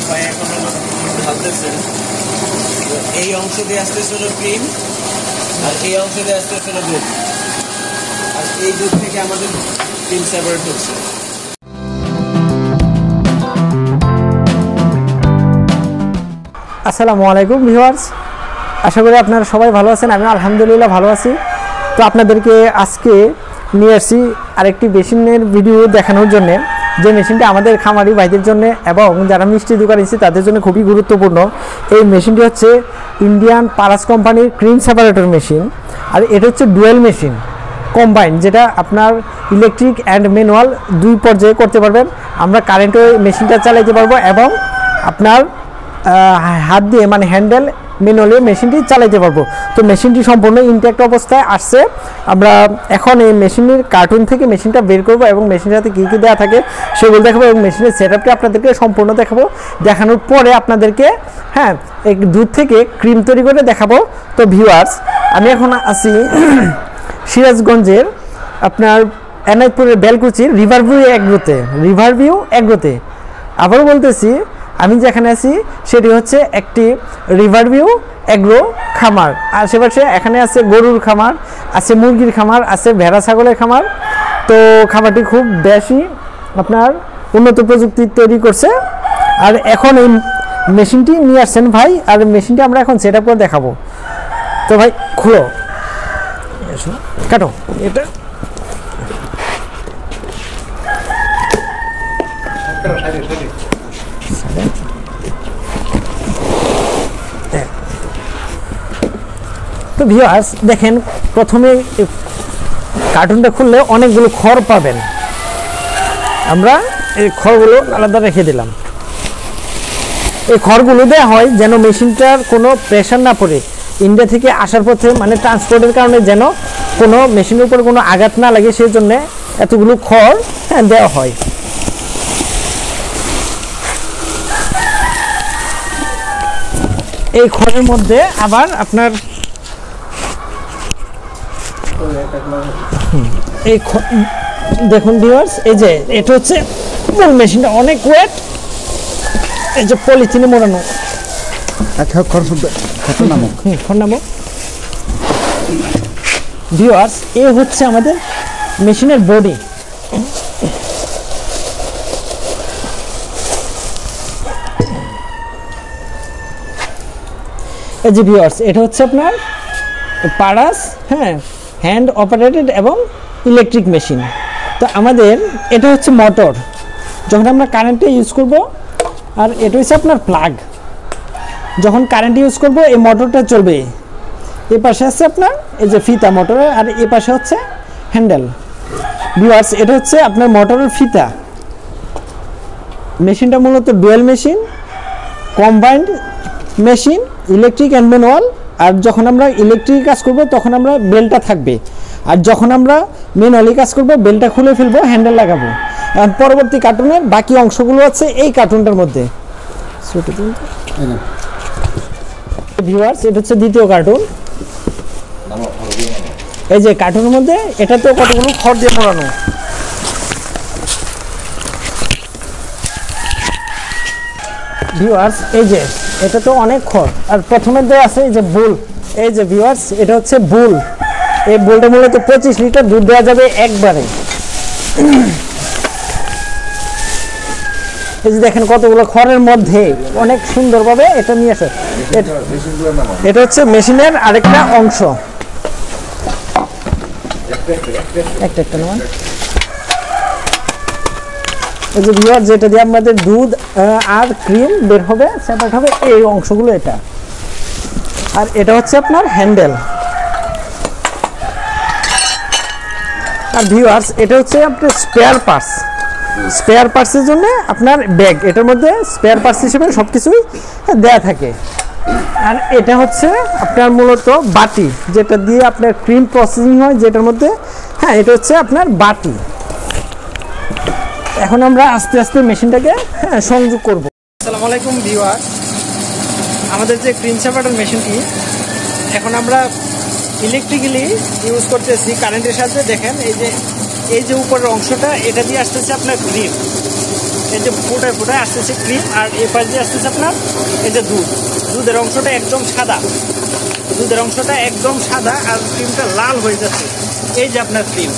ভাই এখন ঢালতেছে। এই অংশ দিয়ে আসতেছে হলো ক্রিম, আর এই অংশ দিয়ে আসতেছে হলো দুধ, আর এই দুধ থেকে আমাদের ক্রিম সেপারেট হচ্ছে। আসসালামু আলাইকুম ভিউয়ার্স, আশা করি আপনারা সবাই ভালো আছেন। আমি আলহামদুলিল্লাহ ভালো আছি। তো আপনাদেরকে আজকে নিয়ে আসছি আরেকটি মেশিনের ভিডিও দেখানোর জন্য, যে মেশিনটি আমাদের খামারি ভাইদের জন্য এবং যারা মিষ্টি দোকানিছে তাদের জন্য খুবই গুরুত্বপূর্ণ। এই মেশিনটি হচ্ছে ইন্ডিয়ান পারাস কোম্পানির ক্রিম সেপারেটর মেশিন, আর এটা হচ্ছে ডুয়েল মেশিন কম্বাইন, যেটা আপনার ইলেকট্রিক অ্যান্ড ম্যানুয়াল দুই পর্যায়ে করতে পারবেন। আমরা কারেন্টে মেশিনটা চালাইতে পারবো এবং আপনার হাত দিয়ে মানে হ্যান্ডেল ম্যানুয়ালি মেশিনটি চালাইতে পারবো। তো মেশিনটি সম্পূর্ণ ইনট্যাক্ট অবস্থায় আসছে। আমরা এখন এই মেশিনের কার্টুন থেকে মেশিনটা বের করবো এবং মেশিনের সাথে কী কী দেওয়া থাকে সেগুলো দেখাবো এবং মেশিনের সেটআপটি আপনাদেরকে সম্পূর্ণ দেখাবো। দেখানোর পরে আপনাদেরকে এক দুধ থেকে ক্রিম তৈরি করে দেখাবো। তো ভিউয়ার্স, আমি এখন আছি সিরাজগঞ্জের আপনার এনায়তপুরের বেলকুচির রিভারভিউ এগ্রোতে। আবারও বলতেছি, আমি যেখানে আছি সেটি হচ্ছে একটি রিভারভিউ এগ্রো খামার। আশেপাশে এখানে আছে গরুর খামার, আছে মুরগির খামার, আছে ভেড়া ছাগলের খামার। তো খামারটি খুব বেশি আপনার উন্নত প্রযুক্তি তৈরি করছে। আর এখন এই মেশিনটি নিয়ে আসছেন ভাই, আর মেশিনটি আমরা এখন সেট আপ করে দেখাবো। তো ভাই খুলো, কাটো এটা। তো ভিউয়ার্স দেখেন, প্রথমে কার্টুনটা খুললে অনেকগুলো খড় পাবেন। আমরা এই খড়গুলো আলাদা রেখে দিলাম। এই খড়গুলো দেওয়া হয় যেন মেশিনটার কোনো প্রেশার না পড়ে, ইন্ডিয়া থেকে আসার পথে মানে ট্রান্সপোর্টের কারণে যেন কোনো মেশিনের উপর কোনো আঘাত না লাগে, সেই জন্যে এতগুলো খড় দেওয়া হয়। এই খড়ের মধ্যে আবার আপনার এই দেখুন ভিউয়ার্স, এই যে এটা হচ্ছে মেশিনটা অনেক ওয়েট, এই যে পলিথিনে মোড়ানো। ভিউয়ার্স, এ হচ্ছে আমাদের মেশিনের বডি। এই যে ভিউয়ার্স, এটা হচ্ছে আপনার পারাস হ্যান্ড অপারেটেড এবং ইলেকট্রিক মেশিন। তো আমাদের এটা হচ্ছে মোটর, যখন আমরা কারেন্টে ইউজ করব। আর এটা হচ্ছে আপনার প্লাগ, যখন কারেন্ট ইউজ করব এই মোটরটা চলবে। এই পাশে আছে আপনার এই যে ফিতা মোটরের, আর এই পাশে হচ্ছে হ্যান্ডেল। ভিউয়ার্স, এটা হচ্ছে আপনার মোটরের ফিতা। মেশিনটা মূলত dual machine, combined machine, electric and manual. আর যখন আমরা ইলেকট্রিক কাজ করব তখন আমরা বেলটা থাকবে, আর যখন আমরা ম্যানুয়ালি কাজ করব বেলটা খুলে ফেলবো, হ্যান্ডেল লাগাবো। আর পরবর্তী কার্টুনের বাকি অংশগুলো আছে এই কার্টুনটার মধ্যে। ভিউয়ার্স, এটা হচ্ছে দ্বিতীয় কার্টুন। এই যে কার্টুনের মধ্যে এটা তো কতগুলো খড় দিয়ে মোড়ানো। ভিউয়ার্স, এই যে এটা তো অনেক খড়। আর প্রথমে দেওয়া আছে এই যে বুল। এই যে ভিউয়ার্স, এটা হচ্ছে বুল। এই বুলটা মূলত 25 লিটার দুধ দেওয়া যাবে একবারে। এই যে দেখেন কতগুলো খড়ের মধ্যে অনেক সুন্দরভাবে এটা নিয়ে আসে। এটা হচ্ছে মেশিনের আরেকটা অংশ। একটা নাম এই যে ভিউয়ার্স, যেটা দিয়ে আমাদের দুধ আর ক্রিম বের হবে, সেপারেট হবে, এই অংশগুলো এটা। আর এটা হচ্ছে আপনার হ্যান্ডেল। আর ভিউয়ার্স, এটা হচ্ছে আপনার স্পেয়ার পার্টসের জন্য আপনার ব্যাগ। এটার মধ্যে স্পেয়ার পার্টস হিসেবে সব কিছুই দেয়া থাকে। আর এটা হচ্ছে আপনার মূলত বাটি, যেটা দিয়ে আপনার ক্রিম প্রসেসিং হয়, যেটার মধ্যে এটা হচ্ছে আপনার বাটি। এখন আমরা আস্তে আস্তে মেশিনটাকে সংযোগ করব। আসসালামু আলাইকুম ভিউয়ার্স, আমাদের যে ক্রিম সেপারেটর মেশিনটি এখন আমরা ইলেকট্রিক্যালি ইউজ করতেছি কারেন্টের সাথে। দেখেন এই যে উপরের অংশটা, এটা দিয়ে আসতেছে আপনার ক্রিম। এই যে ফোটায় ফোটায় আসতেছে ক্রিম, আর এ পাশ দিয়ে আসতেছে আপনার এই যে দুধের অংশটা একদম সাদা, দুধের অংশটা একদম সাদা আর ক্রিমটা লাল হয়ে যাচ্ছে। এই যে আপনার ক্রিম।